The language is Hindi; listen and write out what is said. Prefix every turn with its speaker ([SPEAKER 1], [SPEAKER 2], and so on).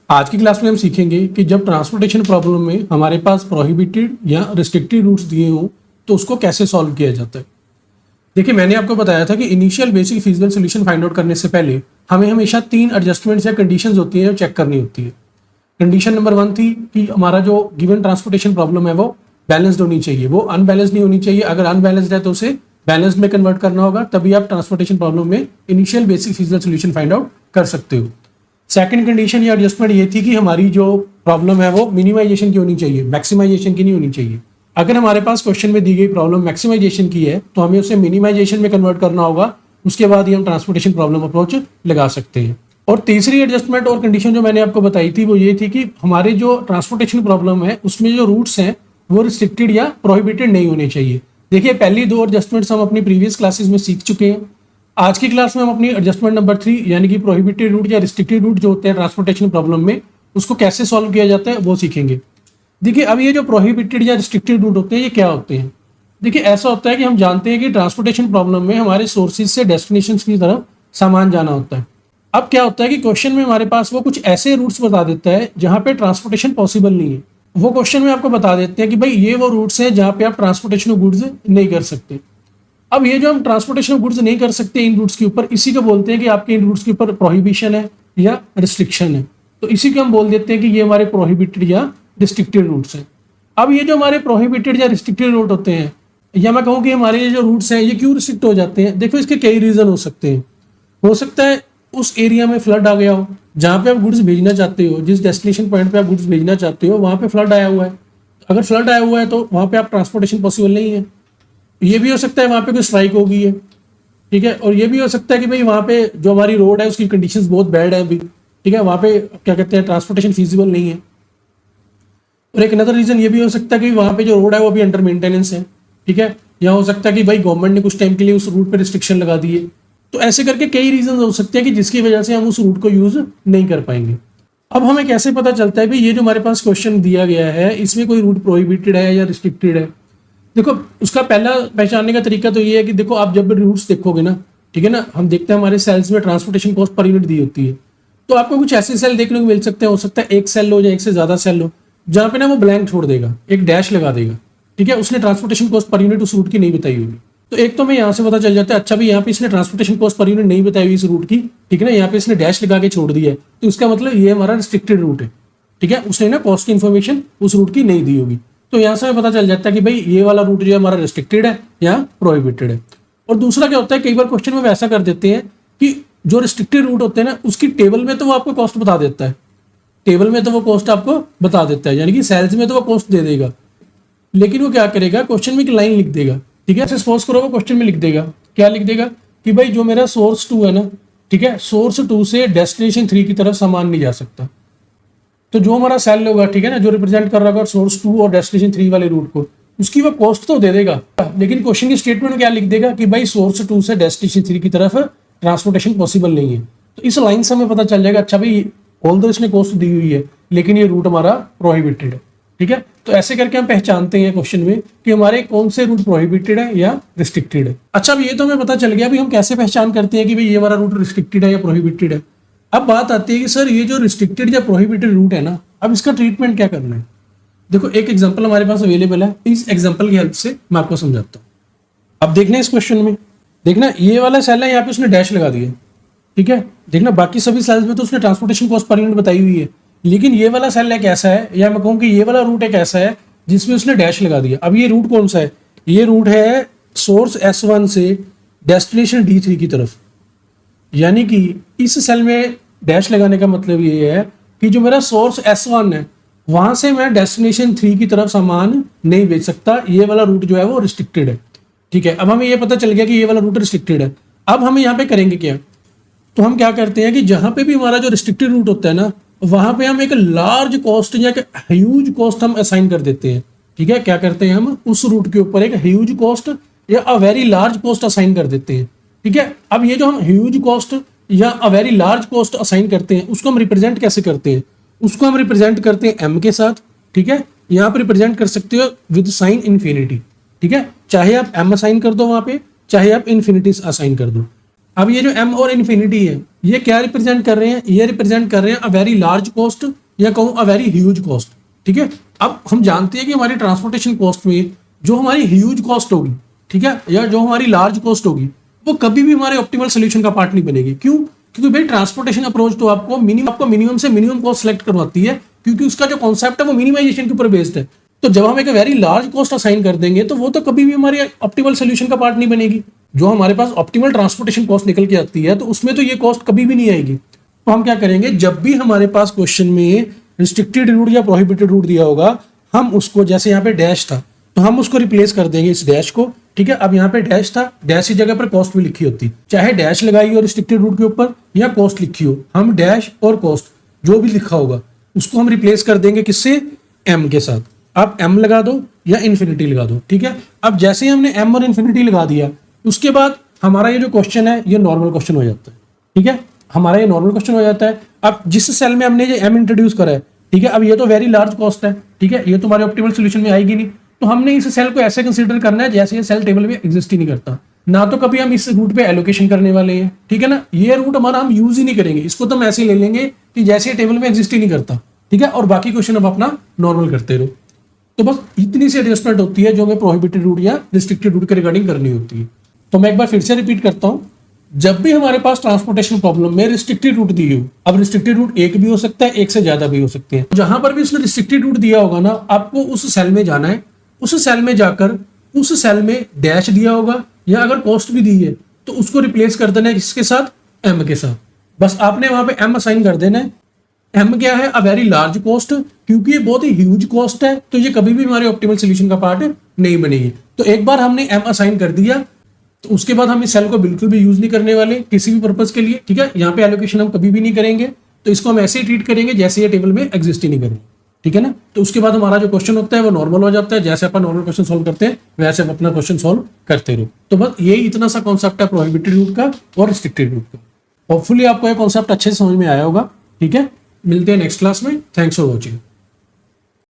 [SPEAKER 1] आज की क्लास में हम सीखेंगे कि जब ट्रांसपोर्टेशन प्रॉब्लम में हमारे पास प्रोहिबिटेड या रिस्ट्रिक्टेड रूट्स दिए हों तो उसको कैसे सॉल्व किया जाता है। देखिए, मैंने आपको बताया था कि initial basic feasible solution find out करने से पहले हमें हमेशा 3 एडजस्टमेंट्स या कंडीशंस होती हैं जो चेक करनी होती है। कंडीशन नंबर 1 थी कि हमारा जो गिवन ट्रांसपोर्टेशन प्रॉब्लम है वो बैलेंस्ड होनी चाहिए, वो अनबैलेंस्ड नहीं होनी चाहिए। अगर अनबैलेंस्ड है तो उसे बैलेंस्ड में कन्वर्ट करना होगा, तभी आप ट्रांसपोर्टेशन प्रॉब्लम में initial basic feasible solution find out कर सकते हो। सेकंड कंडीशन या एडजस्टमेंट ये थी कि हमारी जो प्रॉब्लम है वो मिनिमाइजेशन की होनी चाहिए, मैक्सिमाइजेशन की नहीं होनी चाहिए। अगर हमारे पास क्वेश्चन में दी गई प्रॉब्लम मैक्सिमाइजेशन की है तो हमें उसे मिनिमाइजेशन में कन्वर्ट करना होगा, उसके बाद ही हम ट्रांसपोर्टेशन प्रॉब्लम अप्रोच लगा सकते हैं। और तीसरी एडजस्टमेंट और कंडीशन जो मैंने आपको बताई थी वो ये थी कि हमारे जो ट्रांसपोर्टेशन प्रॉब्लम है उसमें जो रूट्स हैं वो रिस्ट्रिक्टेड या प्रोहिबिटेड नहीं होने चाहिए। देखिए, पहली 2 एडजस्टमेंट्स हम अपनी प्रीवियस क्लासेस में सीख चुके हैं। आज की क्लास में हम अपनी एडजस्टमेंट नंबर 3 यानी कि प्रोहिबिटेड रूट या रिस्ट्रिक्टेड रूट जो होते हैं ट्रांसपोर्टेशन प्रॉब्लम में, उसको कैसे सॉल्व किया जाता है वो सीखेंगे। देखिए, अब ये जो प्रोहिबिटेड या रिस्ट्रिक्टेड रूट होते हैं ये क्या होते हैं। देखिए, ऐसा होता है कि हम जानते हैं कि ट्रांसपोर्टेशन प्रॉब्लम में हमारे सोर्सेज से डेस्टिनेशन की तरफ सामान जाना होता है। अब क्या होता है कि क्वेश्चन में हमारे पास वो कुछ ऐसे रूट्स बता देता है जहां पे ट्रांसपोर्टेशन पॉसिबल नहीं है। वो क्वेश्चन में आपको बता देते हैं कि भाई ये वो रूट्स हैं जहां पे आप ट्रांसपोर्टेशन ऑफ गुड्स नहीं कर सकते। अब ये जो हम ट्रांसपोर्टेशन ऑफ गुड्स नहीं कर सकते इन रूट्स के ऊपर, इसी को बोलते हैं कि आपके इन रूट्स के ऊपर प्रोहिबिशन है या रिस्ट्रिक्शन है। तो इसी को हम बोल देते हैं कि ये हमारे प्रोहिबिटेड या रिस्ट्रिक्टेड रूट्स हैं। अब ये जो हमारे प्रोहिबिटेड या रिस्ट्रिक्टेड रूट होते हैं, या मैं कहूँ कि हमारे ये जो रूट्स हैं ये क्यों रिस्ट्रिक्ट हो जाते हैं, देखो इसके कई रीजन हो सकते हैं। हो सकता है उस एरिया में फ्लड आ गया हो जहाँ पे आप गुड्स भेजना चाहते हो, जिस डेस्टिनेशन पॉइंट पे आप गुड्स भेजना चाहते हो वहाँ पे फ्लड आया हुआ है। अगर फ्लड आया हुआ है तो वहाँ पे आप ट्रांसपोर्टेशन पॉसिबल नहीं है। ये भी हो सकता है वहाँ पे कोई स्ट्राइक हो गई है, ठीक है। और ये भी हो सकता है कि भाई वहाँ पे जो हमारी रोड है उसकी कंडीशंस बहुत बैड है अभी, ठीक है, वहाँ पे क्या कहते हैं ट्रांसपोर्टेशन फीजिबल नहीं है। और एक अनदर रीजन ये भी हो सकता है कि वहाँ पे जो रोड है वो अभी अंडर मेंटेनेंस है, ठीक है। या हो सकता है कि भाई गवर्नमेंट ने कुछ टाइम के लिए उस रूट पे रिस्ट्रिक्शन लगा दी है। तो ऐसे करके कई रीजन हो सकते हैं कि जिसकी वजह से हम उस रूट को यूज नहीं कर पाएंगे। अब हमें कैसे पता चलता है भाई ये जो हमारे पास क्वेश्चन दिया गया है इसमें कोई रूट प्रोहिबिटेड है या रिस्ट्रिक्टेड है। देखो, उसका पहला पहचानने का तरीका तो ये है कि देखो आप जब रूट्स देखोगे ना, ठीक है ना, हम देखते हैं हमारे सेल्स में ट्रांसपोर्टेशन कॉस्ट पर यूनिट दी होती है। तो आपको कुछ ऐसे सेल देखने को मिल सकते हैं, हो सकता है एक सेल हो या एक से ज्यादा सेल हो, जहाँ पे ना वो ब्लैंक छोड़ देगा, एक डैश लगा देगा, ठीक है, उसने ट्रांसपोर्टेशन कॉस्ट पर यूनिट उस रूट की नहीं बताई होगी। तो एक तो हमें यहाँ से पता चल जाता है अच्छा भी यहाँ पे इसने ट्रांसपोर्टेशन कॉस्ट पर यूनिट नहीं बताई हुई इस रूट की, ठीक है ना, यहाँ पे इसने डैश लगा के छोड़ दिया है, तो इसका मतलब ये हमारा रिस्ट्रिक्टेड रूट है, ठीक है, उसने ना कॉस्ट की इन्फॉर्मेशन उस रूट की नहीं दी होगी। तो यहाँ से हमें पता चल जाता है कि भाई ये वाला रूट जो है हमारा रिस्ट्रिक्टेड है या प्रोहिबिटेड है। और दूसरा क्या होता है, कई बार क्वेश्चन में वैसा कर देते हैं कि जो रिस्ट्रिक्टेड रूट होते हैं ना उसकी टेबल में तो वो आपको कॉस्ट बता देता है, टेबल में तो वो कॉस्ट आपको बता देता है, यानी कि सेल्स में तो वो कॉस्ट दे देगा, लेकिन वो क्या करेगा क्वेश्चन में एक लाइन लिख देगा, ठीक है। सपोज करो वो क्वेश्चन में लिख देगा, क्या लिख देगा कि भाई जो मेरा सोर्स 2 है ना, ठीक है, सोर्स 2 से डेस्टिनेशन 3 की तरफ सामान नहीं जा सकता। तो जो हमारा सेल होगा, ठीक है ना, जो रिप्रेजेंट कर रहा होगा सोर्स 2 और डेस्टिनेशन 3 वाले रूट को, उसकी वो कॉस्ट तो दे देगा, लेकिन क्वेश्चन की स्टेटमेंट में क्या लिख देगा कि भाई सोर्स 2 से डेस्टिनेशन 3 की तरफ ट्रांसपोर्टेशन पॉसिबल नहीं है। तो इस लाइन से हमें पता चल जाएगा अच्छा भाई ऑल्दो इसने कॉस्ट दी हुई है लेकिन ये रूट हमारा प्रोहिबिटेड है, ठीक है। तो ऐसे करके हम पहचानते हैं क्वेश्चन में कि हमारे कौन से रूट प्रोहिबिटेड है या रिस्ट्रिक्टेड है। अच्छा, अब ये तो हमें पता चल गया भी हम कैसे पहचान करते हैं कि भाई ये हमारा रूट रिस्ट्रिक्टेड है या प्रोहिबिटेड है। अब बात आती है कि सर ये जो रिस्ट्रिक्टेड या प्रोहिबिटेड रूट है ना, अब इसका ट्रीटमेंट क्या करना है। देखो, एक एग्जांपल हमारे पास अवेलेबल है, इस एग्जांपल की हेल्प से मैं आपको समझाता हूँ। अब देखना इस क्वेश्चन में, देखना ये वाला सेल है, यहाँ पे उसने डैश लगा दिया, ठीक है। देखना बाकी सभी सेल्स में तो उसने ट्रांसपोर्टेशन कॉस्ट पर यूनिट बताई हुई है, लेकिन ये वाला सेल एक ऐसा है, या मैं कहूँ कि ये वाला रूट एक ऐसा है जिसमें उसने डैश लगा दिया। अब ये रूट कौन सा है, ये रूट है सोर्स S1 से डेस्टिनेशन D3 की तरफ, यानी कि इस सेल में डैश लगाने का मतलब ये है कि जो मेरा सोर्स S1 है वहां से मैं डेस्टिनेशन 3 की तरफ सामान नहीं भेज सकता, ये वाला रूट जो है वो रिस्ट्रिक्टेड है, ठीक है। अब हमें ये पता चल गया कि ये वाला रूट रिस्ट्रिक्टेड है। अब हम यहाँ पे करेंगे क्या, तो हम क्या करते हैं कि जहां पे भी हमारा जो रिस्ट्रिक्टेड रूट होता है ना, वहां पे हम एक लार्ज कॉस्ट या ह्यूज कॉस्ट हम असाइन कर देते हैं, ठीक है। क्या करते हैं हम उस रूट के ऊपर एक ह्यूज कॉस्ट या a very large cost assign कर देते हैं, ठीक है। अब ये जो हम ह्यूज कॉस्ट या a very large cost assign करते हैं उसको हम रिप्रेजेंट कैसे करते हैं, उसको हम रिप्रेजेंट करते हैं m के साथ, ठीक है। यहाँ पर रिप्रेजेंट कर सकते हो विद साइन इन्फिनिटी, ठीक है। चाहे आप m असाइन कर दो वहां पे, चाहे आप इन्फिनिटी असाइन कर दो। अब ये जो m और इन्फिनिटी है ये क्या रिप्रेजेंट कर रहे हैं, ये रिप्रेजेंट कर रहे हैं अ वेरी लार्ज कॉस्ट या कहूँ अ वेरी ह्यूज कॉस्ट। ठीक है, अब हम जानते हैं कि हमारी ट्रांसपोर्टेशन कॉस्ट में जो हमारी ह्यूज कॉस्ट होगी, ठीक है, या जो हमारी लार्ज कॉस्ट होगी, वो कभी भी हमारे ऑप्टिमल सोल्यूशन का पार्ट नहीं बनेगी। क्यों? क्योंकि भाई ट्रांसपोर्टेशन अप्रोच तो आपको मिनिमम से मिनिमम कॉस्ट सेलेक्ट करवाती है, क्योंकि उसका जो कॉन्सेप्ट है वो मिनिमाइजेशन के ऊपर बेस्ड है। तो जब हम एक वेरी लार्ज कॉस्ट असाइन कर देंगे तो वो तो कभी भी हमारे ऑप्टिमल सोल्यूशन का पार्ट नहीं बनेगी। जो हमारे पास ऑप्टिमल ट्रांसपोर्टेशन कॉस्ट निकल के आती है तो उसमें तो ये कॉस्ट कभी भी नहीं आएगी। तो हम क्या करेंगे, जब भी हमारे पास क्वेश्चन में रिस्ट्रिक्टेड रूट या प्रोहिबिटेड रूट दिया होगा, हम उसको, जैसे यहाँ पे डैश था तो हम उसको रिप्लेस कर देंगे इस डैश को। ठीक है, अब यहाँ पे डैश था, डैश की जगह पर कॉस्ट भी लिखी होती, चाहे डैश लगाई हो रिस्ट्रिक्टेड रूट के ऊपर या कॉस्ट लिखी हो, हम डैश और कॉस्ट जो भी लिखा होगा उसको हम रिप्लेस कर देंगे किससे, एम के साथ। आप एम लगा दो या इन्फिनिटी लगा दो। ठीक है, अब जैसे ही हमने एम और इन्फिनिटी लगा दिया उसके बाद हमारा ये जो क्वेश्चन है ये नॉर्मल क्वेश्चन हो जाता है। ठीक है, हमारा ये नॉर्मल क्वेश्चन हो जाता है। अब जिस सेल में हमने ये एम इंट्रोड्यूस करा है, ठीक है, अब ये तो वेरी लार्ज कॉस्ट है, ठीक है, ये तो हमारे ऑप्टिमल सोल्यूशन में आएगी नहीं, तो हमने इस सेल को ऐसे कंसीडर करना है जैसे ये सेल टेबल में एग्जिस्ट ही नहीं करता। ना तो कभी हम इस रूट पे एलोकेशन करने वाले हैं, ठीक है ना, ये रूट हमारा हम यूज ही नहीं करेंगे, इसको तो हम ऐसे ही ले लेंगे कि जैसे ये टेबल में एग्जिस्ट ही नहीं करता। ठीक है, और बाकी क्वेश्चन अब अपना नॉर्मल करते रहो। तो बस इतनी सी एडजस्टमेंट होती है जो हमें प्रोहिबिटेड रूट या रिस्ट्रिक्टेड रूट के रिगार्डिंग करनी होती है। तो मैं एक बार फिर से रिपीट करता हूं, जब भी हमारे पास ट्रांसपोर्टेशन प्रॉब्लम में रिस्ट्रिक्टेड रूट दी हो, अब रिस्ट्रिक्टेड रूट एक भी हो सकता है, एक से ज्यादा भी हो सकते हैं, जहां पर भी उसने रिस्ट्रिक्टेड रूट दिया होगा ना, आपको उस सेल में जाना है, उस सेल में जाकर उस सेल में डैश दिया होगा या अगर कॉस्ट भी दी है तो उसको रिप्लेस कर देना है किसके साथ, एम के साथ। बस आपने वहां पे एम असाइन कर देना है। एम क्या है, अ वेरी लार्ज कॉस्ट, क्योंकि ये बहुत ही ह्यूज कॉस्ट है तो ये कभी भी हमारे ऑप्टिमल सोल्यूशन का पार्ट नहीं बनेगी। तो एक बार हमने एम असाइन कर दिया तो उसके बाद हम इस सेल को बिल्कुल भी यूज नहीं करने वाले किसी भी पर्पज के लिए। ठीक है, यहाँ पे एलोकेशन हम कभी भी नहीं करेंगे, तो इसको हम ऐसे ही ट्रीट करेंगे जैसे ये टेबल में एग्जिस्ट ही नहीं करेंगे। ठीक है ना, तो उसके बाद हमारा जो क्वेश्चन होता है वो नॉर्मल हो जाता है, जैसे अपन नॉर्मल क्वेश्चन सॉल्व करते हैं वैसे हम अपना क्वेश्चन सॉल्व करते रहो। तो बस ये इतना सा कॉन्सेप्ट है प्रोहिबिटेड रूट का और रिस्ट्रिक्टेड रूट का। होपफुली आपको ये कॉन्सेप्ट अच्छे से समझ में आया होगा। ठीक है, मिलते हैं नेक्स्ट क्लास में। Thanks for watching.